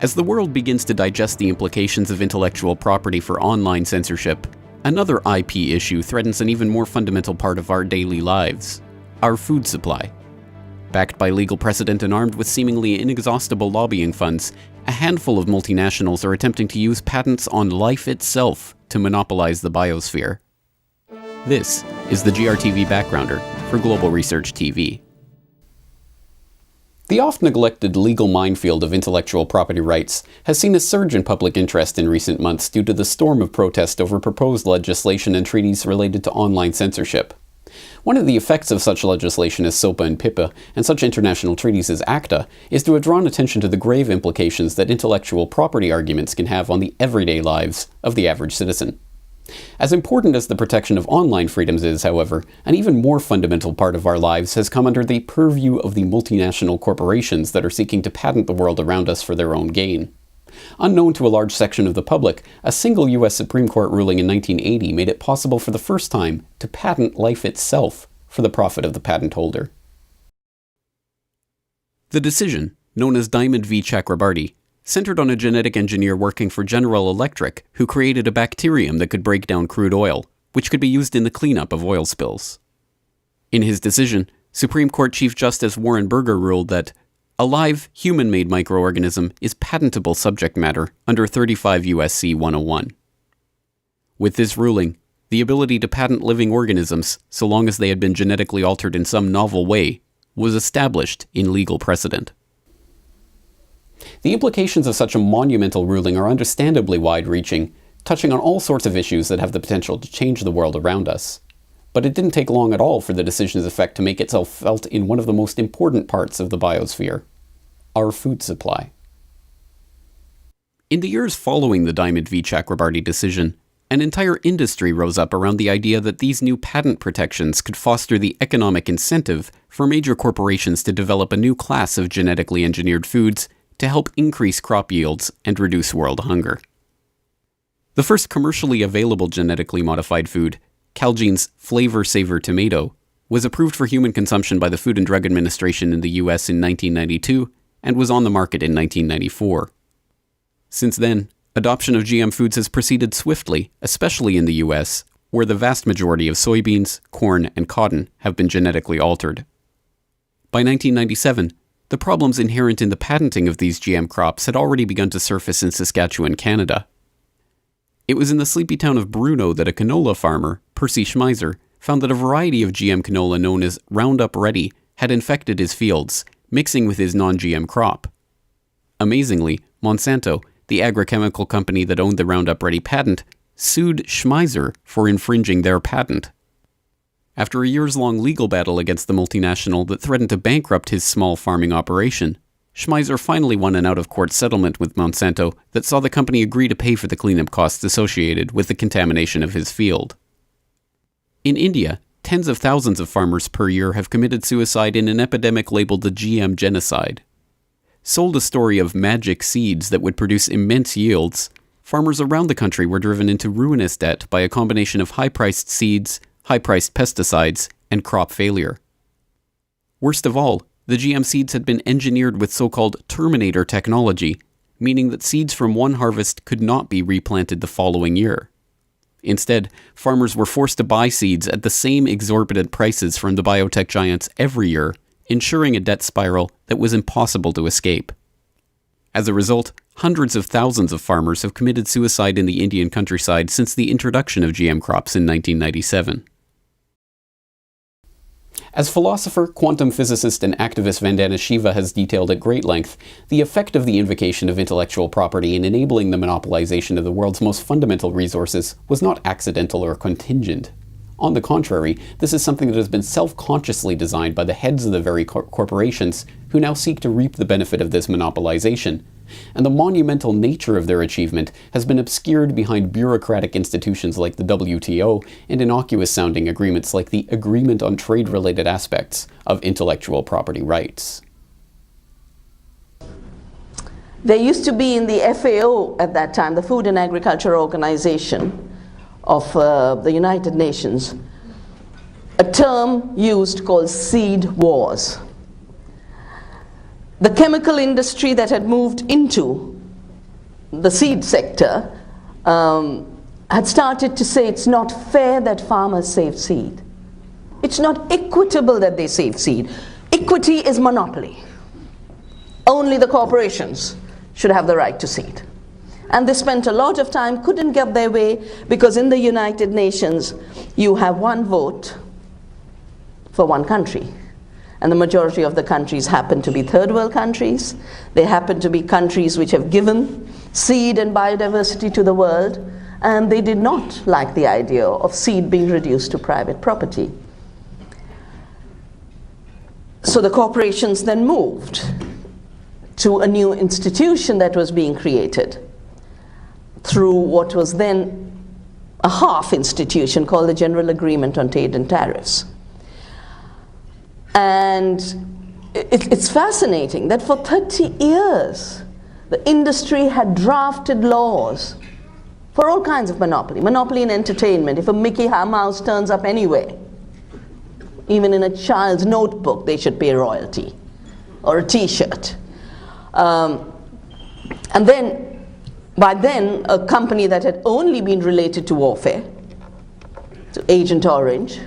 As the world begins to digest the implications of intellectual property for online censorship, another IP issue threatens an even more fundamental part of our daily lives: our food supply. Backed by legal precedent and armed with seemingly inexhaustible lobbying funds, a handful of multinationals are attempting to use patents on life itself to monopolize the biosphere. This is the GRTV Backgrounder for Global Research TV. The oft-neglected legal minefield of intellectual property rights has seen a surge in public interest in recent months due to the storm of protest over proposed legislation and treaties related to online censorship. One of the effects of such legislation as SOPA and PIPA, and such international treaties as ACTA, is to have drawn attention to the grave implications that intellectual property arguments can have on the everyday lives of the average citizen. As important as the protection of online freedoms is, however, an even more fundamental part of our lives has come under the purview of the multinational corporations that are seeking to patent the world around us for their own gain. Unknown to a large section of the public, a single U.S. Supreme Court ruling in 1980 made it possible for the first time to patent life itself for the profit of the patent holder. The decision, known as Diamond v Chakrabarti, centered on a genetic engineer working for General Electric who created a bacterium that could break down crude oil, which could be used in the cleanup of oil spills. In his decision, Supreme Court Chief Justice Warren Burger ruled that a live, human-made microorganism is patentable subject matter under 35 U.S.C. 101. With this ruling, the ability to patent living organisms, so long as they had been genetically altered in some novel way, was established in legal precedent. The implications of such a monumental ruling are understandably wide-reaching, touching on all sorts of issues that have the potential to change the world around us. But it didn't take long at all for the decision's effect to make itself felt in one of the most important parts of the biosphere: our food supply. In the years following the Diamond v Chakrabarti decision, an entire industry rose up around the idea that these new patent protections could foster the economic incentive for major corporations to develop a new class of genetically engineered foods to help increase crop yields and reduce world hunger. The first commercially available genetically modified food, Calgene's Flavor Savor tomato, was approved for human consumption by the Food and Drug Administration in the US in 1992 and was on the market in 1994. Since then, adoption of GM foods has proceeded swiftly, especially in the US, where the vast majority of soybeans, corn, and cotton have been genetically altered. By 1997, the problems inherent in the patenting of these GM crops had already begun to surface in Saskatchewan, Canada. It was in the sleepy town of Bruno that a canola farmer, Percy Schmeiser, found that a variety of GM canola known as Roundup Ready had infected his fields, mixing with his non-GM crop. Amazingly, Monsanto, the agrochemical company that owned the Roundup Ready patent, sued Schmeiser for infringing their patent. After a years-long legal battle against the multinational that threatened to bankrupt his small farming operation, Schmeiser finally won an out-of-court settlement with Monsanto that saw the company agree to pay for the cleanup costs associated with the contamination of his field. In India, tens of thousands of farmers per year have committed suicide in an epidemic labeled the GM Genocide. Sold a story of magic seeds that would produce immense yields, farmers around the country were driven into ruinous debt by a combination of high-priced seeds, high-priced pesticides, and crop failure. Worst of all, the GM seeds had been engineered with so-called Terminator technology, meaning that seeds from one harvest could not be replanted the following year. Instead, farmers were forced to buy seeds at the same exorbitant prices from the biotech giants every year, ensuring a debt spiral that was impossible to escape. As a result, hundreds of thousands of farmers have committed suicide in the Indian countryside since the introduction of GM crops in 1997. As philosopher, quantum physicist, and activist Vandana Shiva has detailed at great length, the effect of the invocation of intellectual property in enabling the monopolization of the world's most fundamental resources was not accidental or contingent. On the contrary, this is something that has been self-consciously designed by the heads of the very corporations who now seek to reap the benefit of this monopolization. And the monumental nature of their achievement has been obscured behind bureaucratic institutions like the WTO and innocuous-sounding agreements like the Agreement on Trade-Related Aspects of Intellectual Property Rights. There used to be in the FAO at that time, the Food and Agriculture Organization of the United Nations, a term used called seed wars. The chemical industry that had moved into the seed sector had started to say it's not fair that farmers save seed. It's not equitable that they save seed. Equity is monopoly. Only the corporations should have the right to seed. And they spent a lot of time, couldn't get their way, because in the United Nations, you have one vote for one country. And the majority of the countries happen to be third world countries. They happen to be countries which have given seed and biodiversity to the world, and they did not like the idea of seed being reduced to private property. So the corporations then moved to a new institution that was being created through what was then a half institution called the General Agreement on Trade and Tariffs. And it's fascinating that for 30 years, the industry had drafted laws for all kinds of monopoly. Monopoly in entertainment. If a Mickey Mouse turns up anywhere, even in a child's notebook, they should pay royalty, or a T-shirt. And then, by then, a company that had only been related to warfare, to Agent Orange,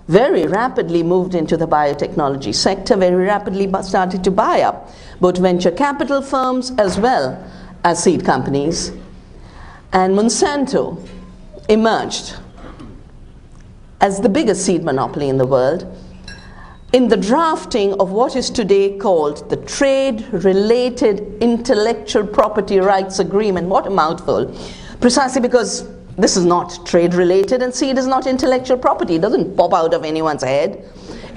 very rapidly moved into the biotechnology sector, very rapidly started to buy up both venture capital firms as well as seed companies. And Monsanto emerged as the biggest seed monopoly in the world in the drafting of what is today called the Trade-Related Intellectual Property Rights Agreement. What a mouthful. Precisely because this is not trade-related and seed is not intellectual property. It doesn't pop out of anyone's head.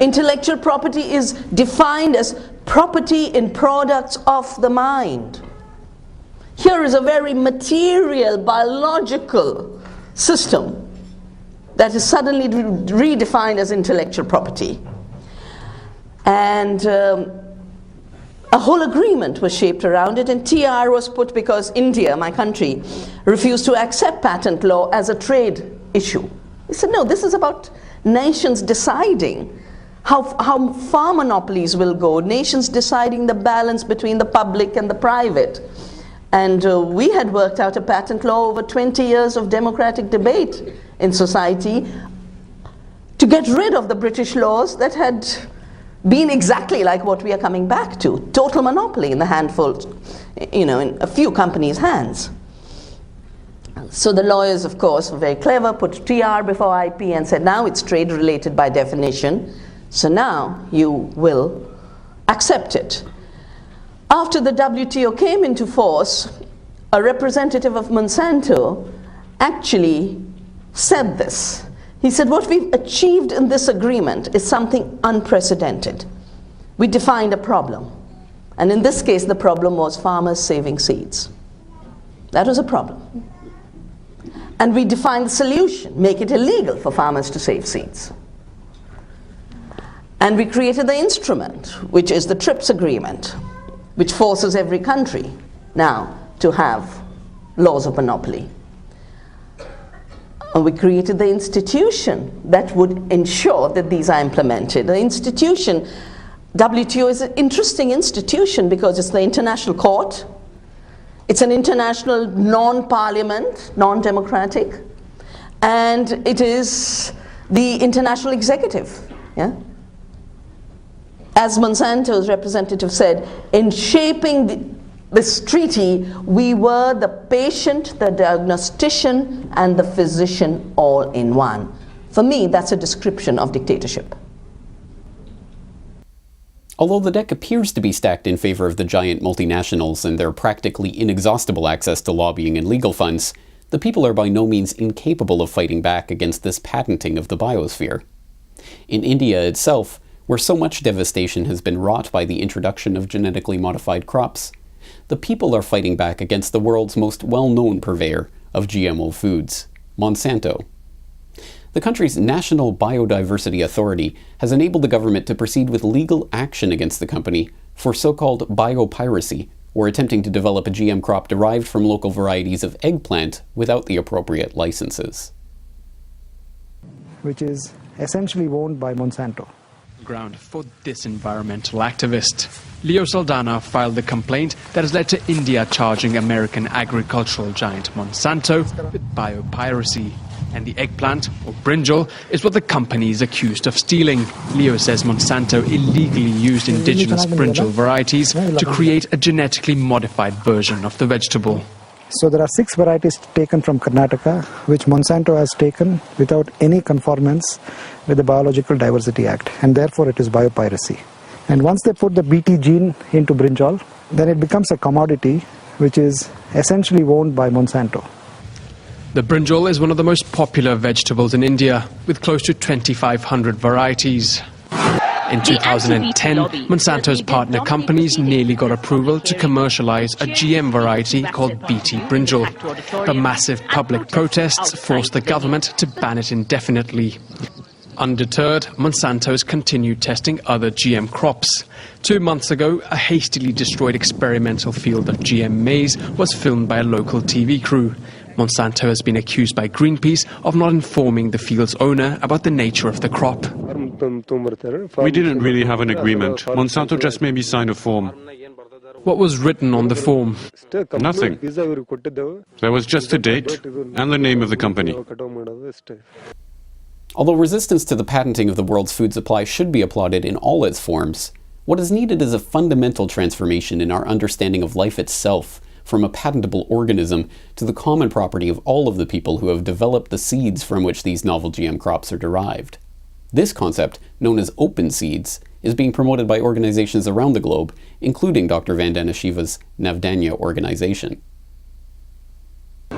Intellectual property is defined as property in products of the mind. Here is a very material, biological system that is suddenly redefined as intellectual property. And a whole agreement was shaped around it, and TR was put because India, my country, refused to accept patent law as a trade issue. They said, no, this is about nations deciding how far monopolies will go, nations deciding the balance between the public and the private. And we had worked out a patent law over 20 years of democratic debate in society to get rid of the British laws that had been exactly like what we are coming back to. Total monopoly in the handful, in a few companies' hands. So the lawyers, of course, were very clever, put TR before IP and said, now it's trade related by definition, so now you will accept it. After the WTO came into force, a representative of Monsanto actually said this. He said, what we've achieved in this agreement is something unprecedented. We defined a problem. And in this case, the problem was farmers saving seeds. That was a problem. And we defined the solution, make it illegal for farmers to save seeds. And we created the instrument, which is the TRIPS agreement, which forces every country now to have laws of monopoly. And we created the institution that would ensure that these are implemented. The institution, WTO, is an interesting institution because it's the international court. It's an international non-parliament, non-democratic, and it is the international executive. Yeah? As Monsanto's representative said, in shaping this treaty, we were the patient, the diagnostician, and the physician all in one. For me, that's a description of dictatorship. Although the deck appears to be stacked in favor of the giant multinationals and their practically inexhaustible access to lobbying and legal funds, the people are by no means incapable of fighting back against this patenting of the biosphere. In India itself, where so much devastation has been wrought by the introduction of genetically modified crops, the people are fighting back against the world's most well-known purveyor of GMO foods, Monsanto. The country's National Biodiversity Authority has enabled the government to proceed with legal action against the company for so-called biopiracy, or attempting to develop a GM crop derived from local varieties of eggplant without the appropriate licenses. Which is essentially owned by Monsanto. Ground for this environmental activist. Leo Saldana filed the complaint that has led to India charging American agricultural giant Monsanto with biopiracy. And the eggplant, or brinjal, is what the company is accused of stealing. Leo says Monsanto illegally used indigenous brinjal varieties to create a genetically modified version of the vegetable. So there are 6 varieties taken from Karnataka, which Monsanto has taken without any conformance with the Biological Diversity Act, and therefore it is biopiracy. And once they put the BT gene into brinjal, then it becomes a commodity which is essentially owned by Monsanto. The brinjal is one of the most popular vegetables in India, with close to 2,500 varieties. In 2010, Monsanto's partner companies nearly got approval to commercialize a GM variety called BT brinjal. But massive public protests forced the government to ban it indefinitely. Undeterred, Monsanto has continued testing other GM crops. 2 months ago, a hastily destroyed experimental field of GM maize was filmed by a local TV crew. Monsanto has been accused by Greenpeace of not informing the field's owner about the nature of the crop. We didn't really have an agreement. Monsanto just made me sign a form. What was written on the form? Nothing. There was just a date and the name of the company. Although resistance to the patenting of the world's food supply should be applauded in all its forms, what is needed is a fundamental transformation in our understanding of life itself, from a patentable organism to the common property of all of the people who have developed the seeds from which these novel GM crops are derived. This concept, known as open seeds, is being promoted by organizations around the globe, including Dr. Vandana Shiva's Navdanya organization.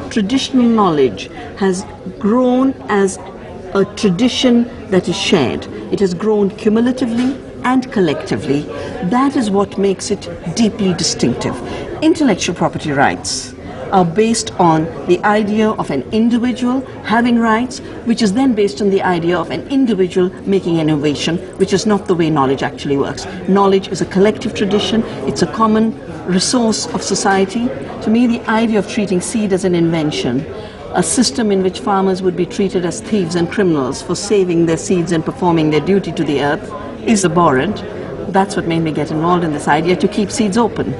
Traditional knowledge has grown as a tradition that is shared. It has grown cumulatively and collectively. That is what makes it deeply distinctive. Intellectual property rights are based on the idea of an individual having rights, which is then based on the idea of an individual making innovation, which is not the way knowledge actually works. Knowledge is a collective tradition, it's a common resource of society. To me, the idea of treating seed as an invention, a system in which farmers would be treated as thieves and criminals for saving their seeds and performing their duty to the earth, is abhorrent. That's what made me get involved in this idea, to keep seeds open.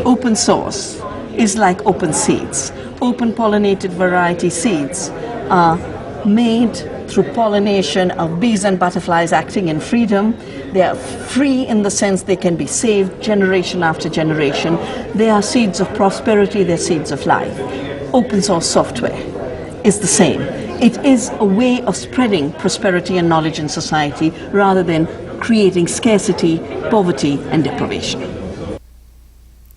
Open source is like open seeds. Open pollinated variety seeds are made through pollination of bees and butterflies acting in freedom. They are free in the sense they can be saved generation after generation. They are seeds of prosperity, they're seeds of life. Open source software is the same. It is a way of spreading prosperity and knowledge in society rather than creating scarcity, poverty, and deprivation.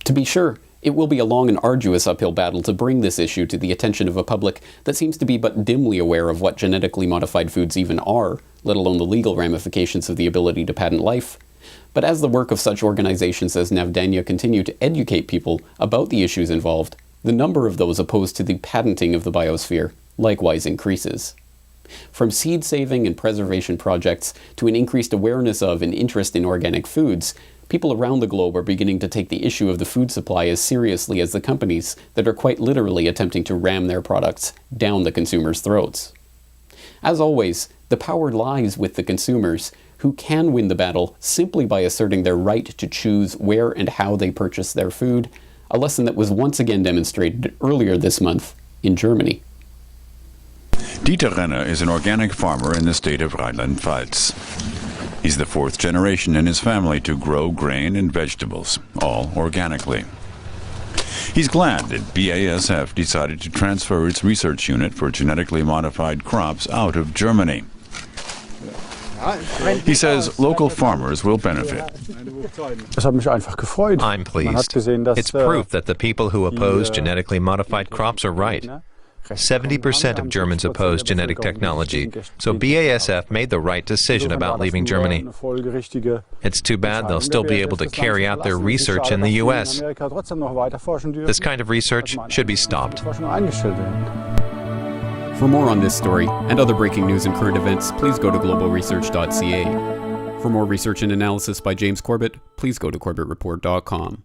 To be sure, it will be a long and arduous uphill battle to bring this issue to the attention of a public that seems to be but dimly aware of what genetically modified foods even are, let alone the legal ramifications of the ability to patent life. But as the work of such organizations as Navdanya continue to educate people about the issues involved, the number of those opposed to the patenting of the biosphere likewise increases. From seed saving and preservation projects to an increased awareness of and interest in organic foods, people around the globe are beginning to take the issue of the food supply as seriously as the companies that are quite literally attempting to ram their products down the consumers' throats. As always, the power lies with the consumers, who can win the battle simply by asserting their right to choose where and how they purchase their food, a lesson that was once again demonstrated earlier this month in Germany. Dieter Renner is an organic farmer in the state of Rheinland-Pfalz. He's the 4th generation in his family to grow grain and vegetables, all organically. He's glad that BASF decided to transfer its research unit for genetically modified crops out of Germany. He says local farmers will benefit. I'm pleased. It's proof that the people who oppose genetically modified crops are right. 70% of Germans oppose genetic technology, so BASF made the right decision about leaving Germany. It's too bad they'll still be able to carry out their research in the US. This kind of research should be stopped. For more on this story and other breaking news and current events, please go to globalresearch.ca. For more research and analysis by James Corbett, please go to corbettreport.com.